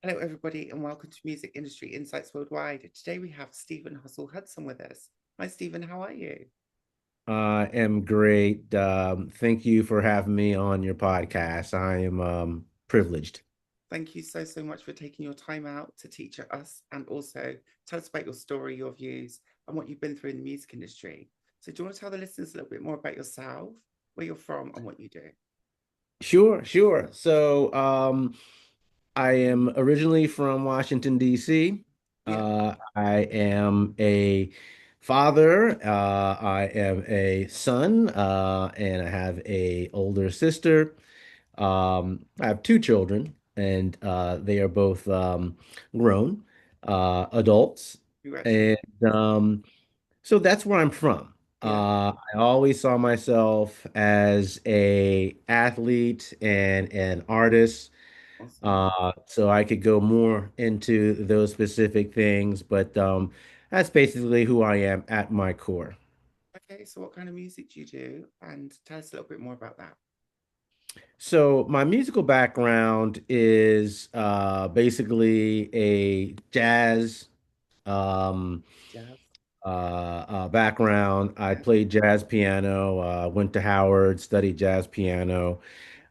Hello, everybody, and welcome to Music Industry Insights Worldwide. Today we have Stephen Hustle Hudson with us. Hi, Stephen. How are you? I am great. Thank you for having me on your podcast. I am privileged. Thank you so much for taking your time out to teach us and also tell us about your story, your views, and what you've been through in the music industry. So, do you want to tell the listeners a little bit more about yourself, where you're from, and what you do? Sure, sure. I am originally from Washington, D.C. Yeah, I am a father. I am a son, and I have a older sister. I have two children, and they are both grown adults. congratulations. And so that's where I'm from. Yeah, I always saw myself as a athlete and an artist, awesome. so I could go more into those specific things, but that's basically who I am at my core. Okay, so what kind of music do you do? And tell us a little bit more about that. So my musical background is basically a jazz um, Jazz. background. I Yeah, played jazz piano, went to Howard, studied jazz piano.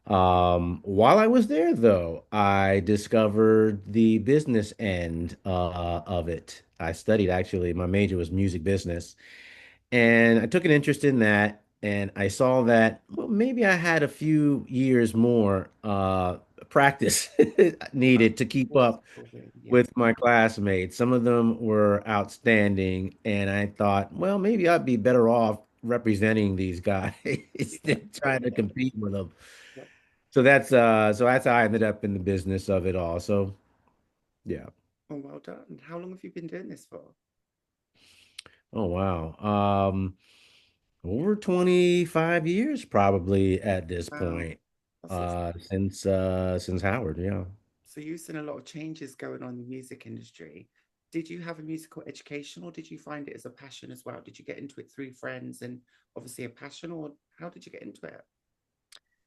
While I was there, though, I discovered the business end of it. I studied actually, my major was music business. And I took an interest in that, and I saw that, well, maybe I had a few years more practice that's needed to keep what's up important. Yeah. with my classmates. Some of them were outstanding, and I thought, well, maybe I'd be better off representing these guys Yeah. than trying to compete with them. Yeah. So that's how I ended up in the business of it all. So yeah. Oh, well done. How long have you been doing this for? Oh wow. Over 25 years probably at this Wow, point. that's awesome. Since Howard, yeah. So you've seen a lot of changes going on in the music industry. Did you have a musical education or did you find it as a passion as well? Did you get into it through friends and obviously a passion, or how did you get into it?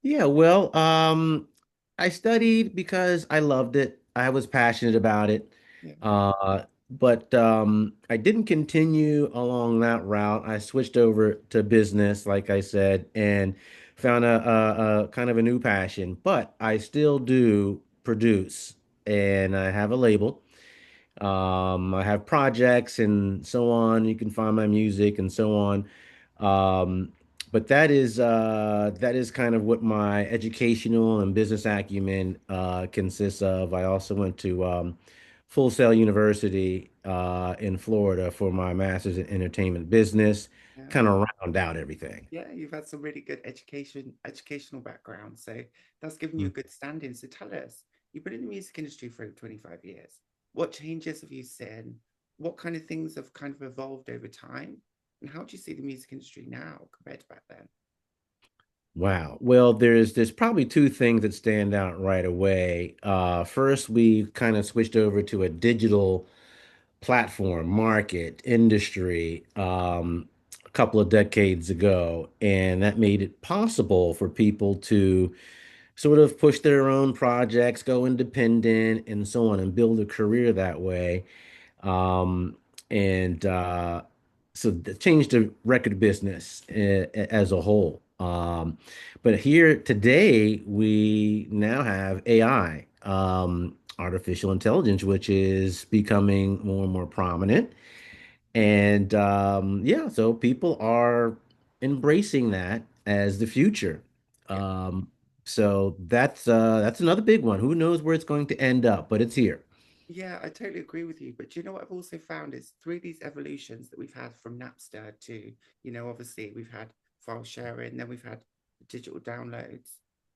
Yeah, well, I studied because I loved it. I was passionate about it. Yeah. But I didn't continue along that route. I switched over to business, like I said, and found a kind of a new passion. But I still do produce, and I have a label. I have projects and so on. You can find my music and so on. But that is kind of what my educational and business acumen consists of. I also went to Full Sail University in Florida for my master's in entertainment business, Yeah. kind of round out everything. Yeah, you've had some really good educational background. So that's given you a good standing. So tell us, you've been in the music industry for over 25 years. What changes have you seen? What kind of things have kind of evolved over time? And how do you see the music industry now compared to back then? Wow. Well, there's probably two things that stand out right away. First, we kind of switched over to a digital platform, market, industry, a couple of decades ago, and that made it possible for people to sort of push their own projects, go independent, and so on, and build a career that way. Um, and so that changed the record business as a whole. But here today, we now have AI, artificial intelligence, which is becoming more and more prominent. And yeah, so people are embracing that as the future. Yeah. Um, so that's another big one. Who knows where it's going to end up, but it's here. Yeah, I totally agree with you. But do you know what I've also found is through these evolutions that we've had from Napster to, obviously we've had file sharing, then we've had digital downloads.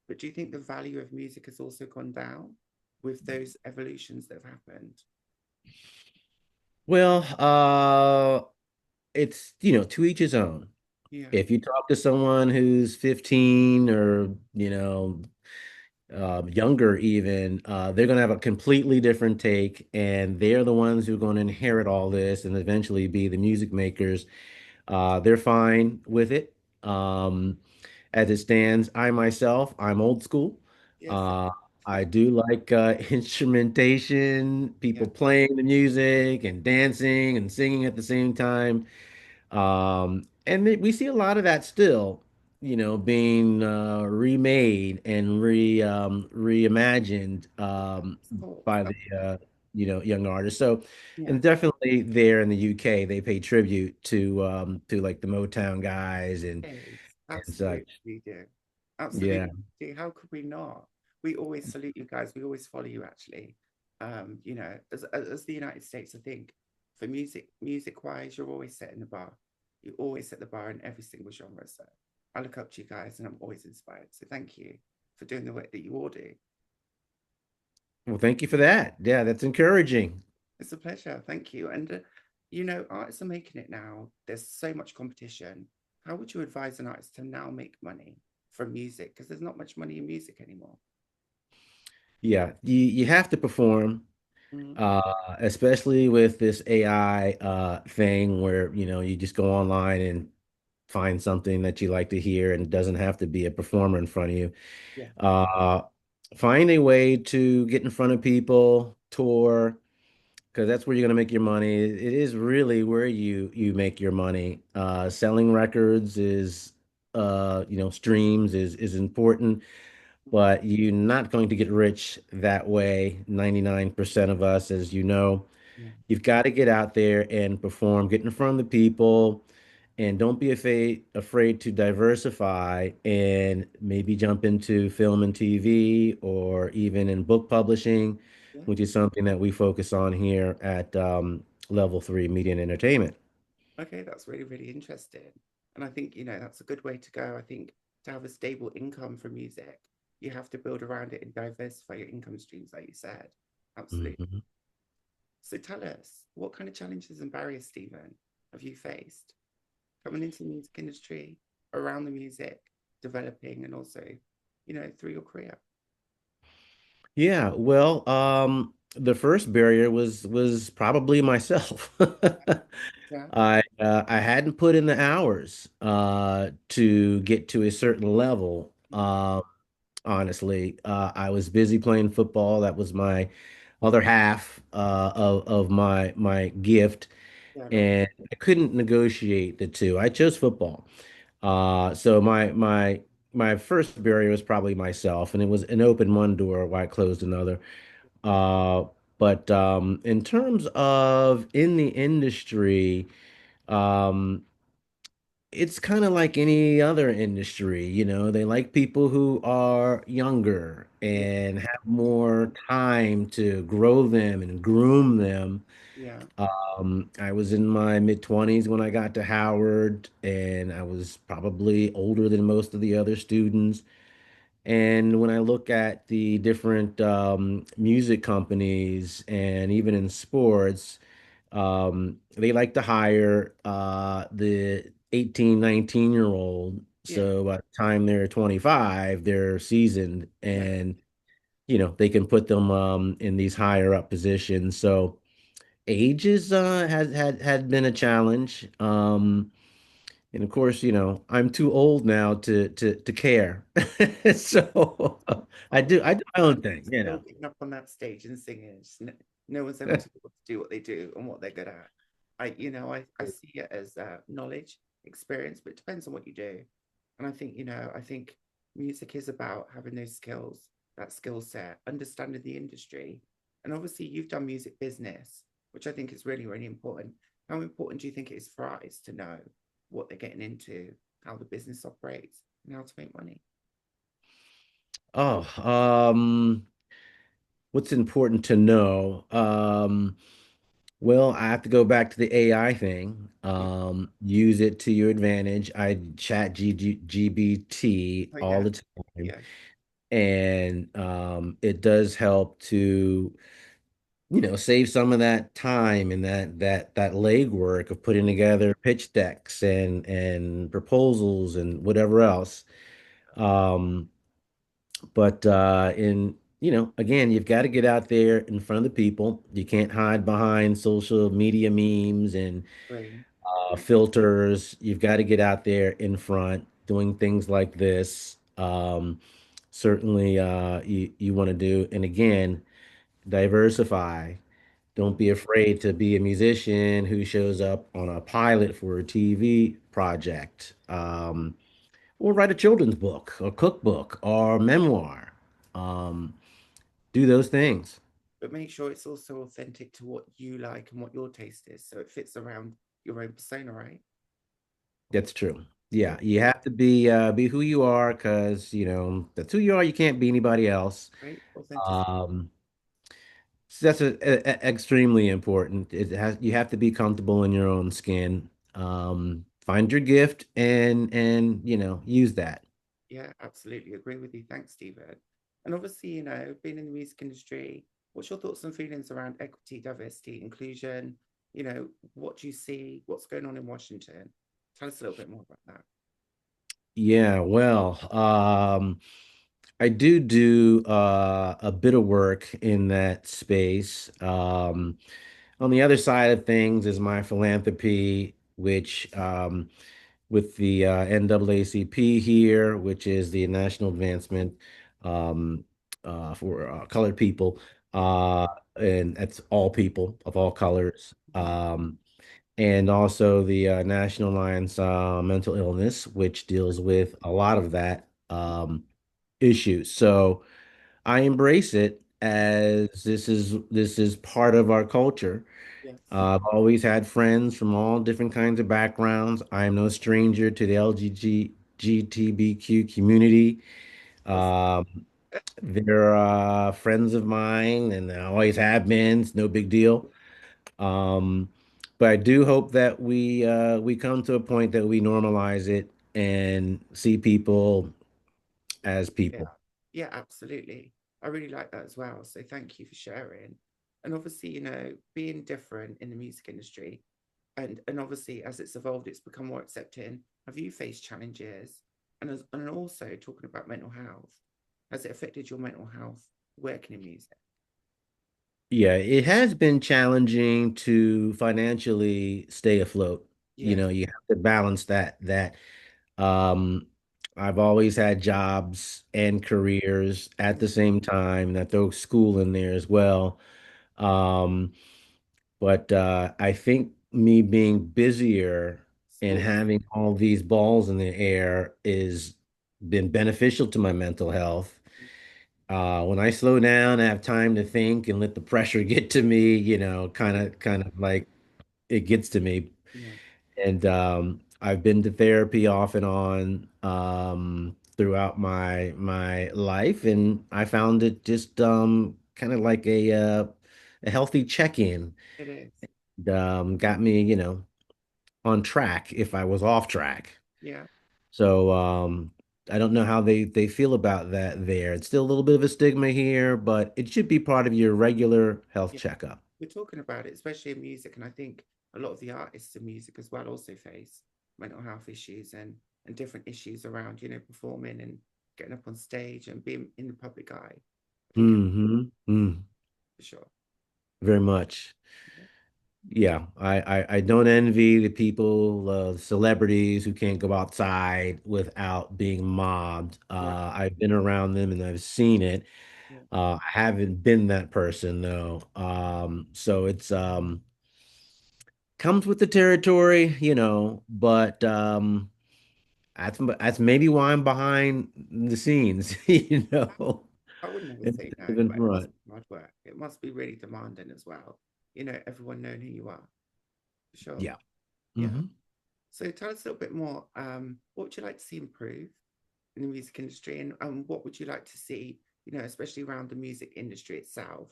But do you think the value of music has also gone down with those evolutions that have happened? Well, it's, to each his own. Yeah, If you talk to someone who's 15 or, younger even, they're going to have a completely different take, and they're the ones who are going to inherit all this and eventually be the music makers. They're fine with it. As it stands, I myself, I'm old school. yes, Uh, same. I do like instrumentation, people Yeah, playing the music and dancing and singing at the same time. We see a lot of that still, being remade and reimagined cool. by the young artists. So, Yeah. and definitely there in the UK, they pay tribute to like the Motown guys Yes, and absolutely such. we do. Absolutely Yeah. we do. How could we not? We always salute you guys. We always follow you actually. As the United States, I think for music wise, you're always setting the bar. You always set the bar in every single genre. So I look up to you guys and I'm always inspired. So thank you for doing the work that you all do. Well, thank you for that. Yeah, that's encouraging. It's a pleasure. Thank you. And artists are making it now. There's so much competition. How would you advise an artist to now make money from music? Because there's not much money in music anymore. Yeah, you have to perform. Mm, Especially with this AI thing where, you just go online and find something that you like to hear and it doesn't have to be a performer in front of you. yeah, Uh, find a way to get in front of people, tour, because that's where you're going to make your money. It is really where you make your money. Selling records is, streams is important, mm, but you're not going to get rich that way. 99% of us, as you know. yeah, You've got to get out there and perform, get in front of the people, and don't be afraid to diversify and maybe jump into film and TV or even in book publishing, yeah. which is something that we focus on here at Level 3 Media and Entertainment. Okay, that's really, really interesting. And I think, that's a good way to go. I think to have a stable income from music, you have to build around it and diversify your income streams, like you said. Absolutely. Mhm. So tell us, what kind of challenges and barriers, Stephen, have you faced coming into the music industry, around the music, developing, and also, through your career? Yeah, well, the first barrier was probably myself. Yeah. I hadn't put in the hours to get to a certain level. Mm. Honestly, I was busy playing football. That was my other half of my gift, Yeah, no. and I couldn't negotiate the two. I chose football. So my first barrier was probably myself, and it was an open one door while I closed another. Uh, but in terms of in the industry, um, it's kind of like any other industry, they like people who are younger Yeah, and have more time to grow them and groom them. yeah, I was in my mid-20s when I got to Howard, and I was probably older than most of the other students. And when I look at the different music companies and even in sports, they like to hire the 18, 19-year old. yeah, So by the time they're 25, they're seasoned yeah. and, they can put them in these higher up positions. So age is had been a challenge. And of course, I'm too old now to care. So Oh, I do my own thing, still getting up on that stage and singing. No one's ever told to do what they do and what they're good at. I see it as knowledge, experience, but it depends on what you do. And I think music is about having those skills, that skill set, understanding the industry. And obviously, you've done music business, which I think is really, really important. How important do you think it is for artists to know what they're getting into, how the business operates, and how to make money? Oh, what's important to know? Well, I have to go back to the AI thing. Yeah. Use it to your advantage. I chat GBT Oh, all yeah. the time, Yeah. and it does help to, save some of that time and that legwork of putting together pitch decks and proposals and whatever else. Um, but again, you've got to get out there in front of the people. You can't hide behind social media memes and Great. filters. You've got to get out there in front, doing things like this. certainly you want to do. And again, diversify. Don't Mm. be afraid to be a musician who shows up on a pilot for a TV project, or write a children's book, or cookbook, or memoir. Um, do those things. But make sure it's also authentic to what you like and what your taste is, so it fits around your own persona, right? That's true. Yeah, Yeah, you have to be who you are because that's who you are. You can't be anybody else. right. Authenticity. Um, so that's extremely important. It has you have to be comfortable in your own skin. Find your gift and use that. Yeah, absolutely agree with you. Thanks, Stephen. And obviously, being in the music industry, what's your thoughts and feelings around equity, diversity, inclusion? What do you see? What's going on in Washington? Tell us a little bit more about that. Yeah, well, I do a bit of work in that space. On the other side of things is my philanthropy, which with the NAACP here, which is the National Advancement um, for colored people, Yeah. uh, and that's all people of all colors. Mhm. And also the National Alliance Mental Illness, which deals with a lot of that issue. So I embrace it as this is part of our culture. Yes. I've always had friends from all different kinds of backgrounds. I am no stranger to the LGBTQ community. Awesome. Um, they're friends of mine, and they always have been. It's no big deal. Um, but I do hope that we come to a point that we normalize it and see people as Yeah. people. Yeah, absolutely. I really like that as well. So thank you for sharing. And obviously, being different in the music industry, and obviously as it's evolved, it's become more accepting. Have you faced challenges? And also talking about mental health, has it affected your mental health working in music? Yeah, it has been challenging to financially stay afloat. Yes. You have to balance that. Um, I've always had jobs and careers at the Mm. same time, and I throw school in there as well. Um, but I think me being busier and Sports. having all these balls in the air is been beneficial to my mental health. When I slow down, I have time to think and let the pressure get to me, kind of like it gets to me. Yeah, And I've been to therapy off and on throughout my life, and I found it just kind of like a healthy check-in. it is. Got me, on track if I was off track. Yeah. So I don't know how they feel about that there. It's still a little bit of a stigma here, but it should be part of your regular health Yeah. checkup. We're talking about it, especially in music. And I think a lot of the artists in music as well also face mental health issues and different issues around, performing and getting up on stage and being in the public eye. I think it's Mm. for sure. Very much. Yeah. Yeah, I don't envy the people, celebrities who can't go outside without being mobbed. Yeah. I've been around them and I've seen it. Yeah. I haven't been that person though. So it's comes with the territory, but that's maybe why I'm behind the scenes, I would never say instead no, of in but it must front. be hard work. It must be really demanding as well. Everyone knowing who you are, for sure. Yeah. Yeah. Hmm. So tell us a little bit more. What would you like to see improve in the music industry, and what would you like to see, especially around the music industry itself?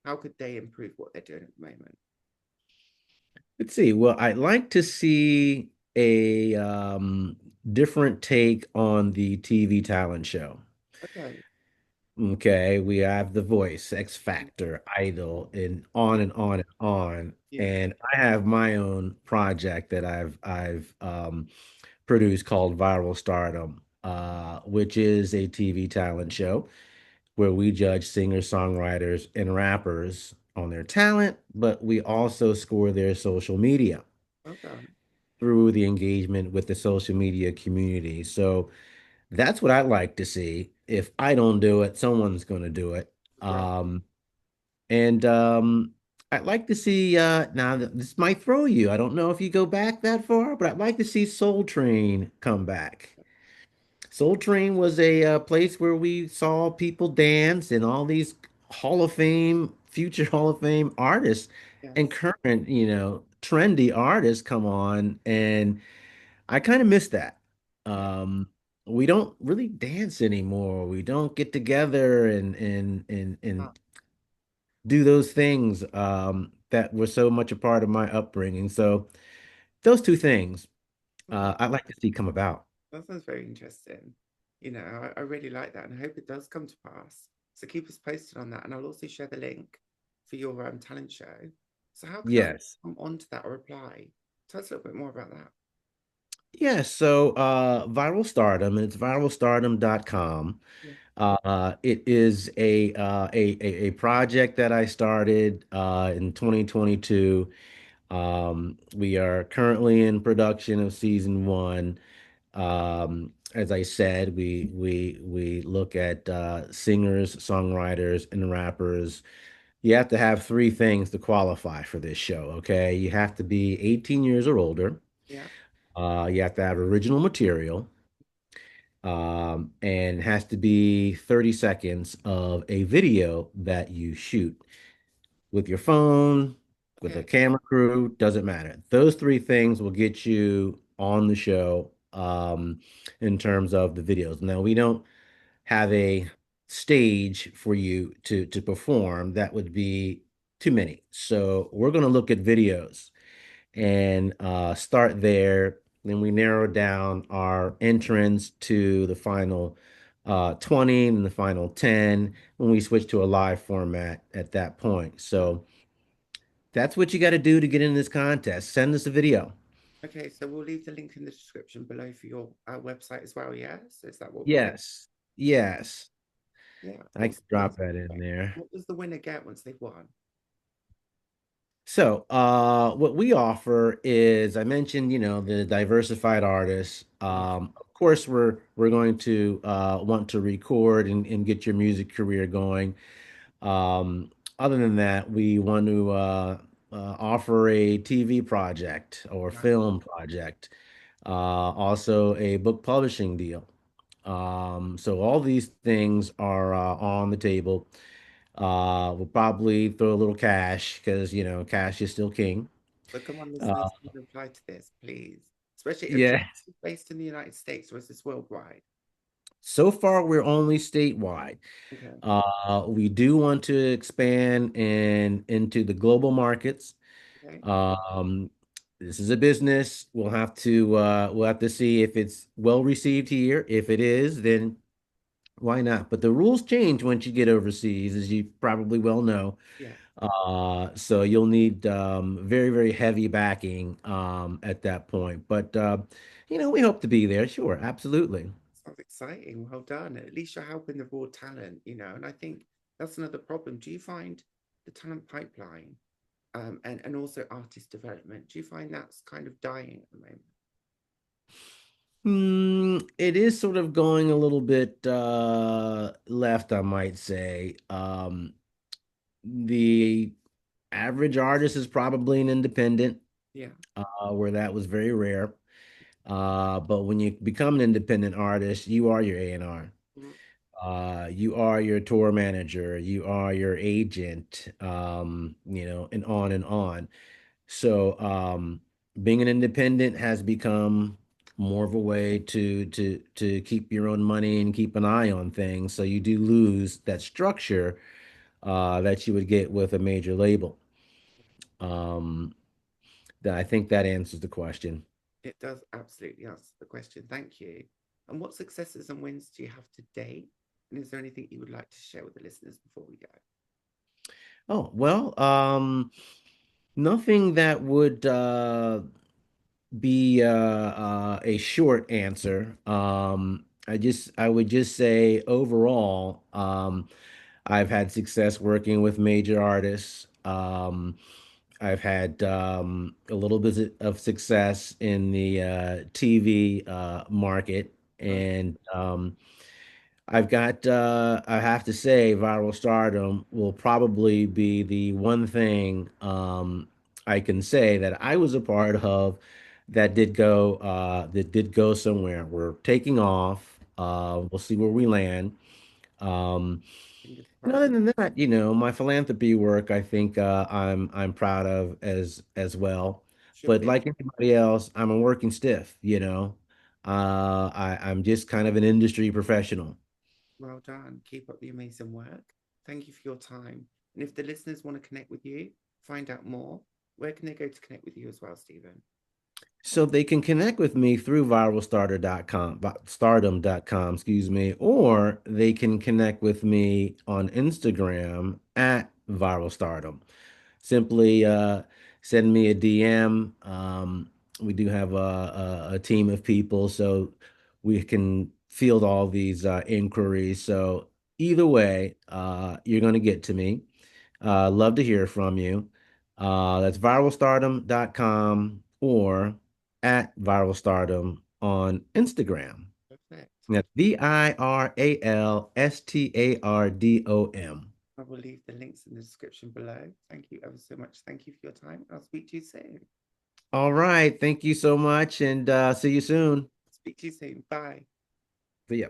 How could they improve what they're doing at the moment? Let's see. Well, I'd like to see a different take on the TV talent show. Okay. Okay, we have The Voice, X Factor, Idol, and on and on. Yeah. And I have my own project that I've produced called Viral Stardom, which is a TV talent show where we judge singers, songwriters, and rappers on their talent, but we also score their social media Well done. through the engagement with the social media community. So that's what I'd like to see. if I don't do it, someone's going to do it. Right. And I'd like to see now this might throw you. I don't know if you go back that far, but I'd like to see Soul Train come back. Soul Train was a place where we saw people dance and all these Hall of Fame, future Hall of Fame artists and Yes. current, trendy artists come on, and I kind of miss that. Yeah. We don't really dance anymore. We don't get together and Ah, do those things that were so much a part of my upbringing. So those two things okay. I'd like to see come about. That sounds very interesting. I really like that, and I hope it does come to pass. So keep us posted on that, and I'll also share the link for your talent show. So how can I Yes. come onto that or apply? Tell us a little bit more about that. Yeah, so Viral Stardom, and it's viralstardom.com. Yeah, It is a project that I started in 2022. We are currently in production of season one. As I said, we look at singers, songwriters, and rappers. You have to have three things to qualify for this show, okay? You have to be 18 years or older. yeah, You have to have original material, and has to be 30 seconds of a video that you shoot with your phone, with a okay, camera crew, doesn't matter. Those three things will get you on the show in terms of the videos. Now, we don't have a stage for you to perform. That would be too many. So we're going to look at videos and start there. Then we narrow down our entrance to the final 20 and the final 10 when we switch to a live format at that point. yeah. So that's what you got to do to get in this contest. Send us a video. Okay, so we'll leave the link in the description below for your website as well. Yes, is that what we'll do? Yes. Yes. Yeah, I can awesome. That drop that sounds in great. there. What does the winner get once they've won? So, what we offer is, I mentioned, the diversified artists. Yeah, Of course, we're going to want to record and get your music career going. Other than that, we want to offer a TV project or right. film project, also a book publishing deal. So all these things are on the table. We'll probably throw a little cash because cash is still king. So come on, Uh, listeners, reply to this, please. Especially if yeah. it's based in the United States or is this worldwide? So far, we're only statewide. Okay. We do want to expand into the global markets. Okay. Um, this is a business. We'll have to see if it's well received here. If it is, then why not? But the rules change once you get overseas, as you probably well know. Yeah. So you'll need very, very heavy backing at that point. But we hope to be there. Sure, absolutely. Sounds exciting. Well done. At least you're helping the raw talent, and I think that's another problem. Do you find the talent pipeline and also artist development, do you find that's kind of dying at the moment? It is sort of going a little bit left, I might say. The average artist is probably an independent, Yeah. where that was very rare. But when you become an independent artist, you are your A&R. Mhm. You are your tour manager, you are your agent, and on and on. So, being an independent has become more of a way to keep your own money and keep an eye on things. So you do lose that structure that you would get with a major label. Um, I think that answers the question. It does absolutely answer the question. Thank you. And what successes and wins do you have to date? And is there anything you would like to share with the listeners before we go? Oh, well, nothing that would be a short answer. I would just say overall, I've had success working with major artists. I've had a little bit of success in the TV market, Right. and I've got, I have to say, Viral Stardom will probably be the one thing I can say that I was a part of that did go somewhere. We're taking off. We'll see where we land. Um, Fingers and crossed. other than that, my philanthropy work, I think I'm proud of as well. Should But be. like anybody else, I'm a working stiff. I'm just kind of an industry professional. Well done. Keep up the amazing work. Thank you for your time. And if the listeners want to connect with you, find out more, where can they go to connect with you as well, Stephen? So they can connect with me through stardom.com, excuse me, or they can connect with me on Instagram at Viral Stardom. Simply send me a DM. We do have a team of people, so we can field all these inquiries. So either way, you're going to get to me. Love to hear from you. That's viralstardom.com or at Viral Stardom on Instagram. Perfect. That's ViralStardom. I will leave the links in the description below. Thank you ever so much. Thank you for your time. I'll speak to you soon. All right. Thank you so much and see you soon. Speak to you soon. Bye. See ya.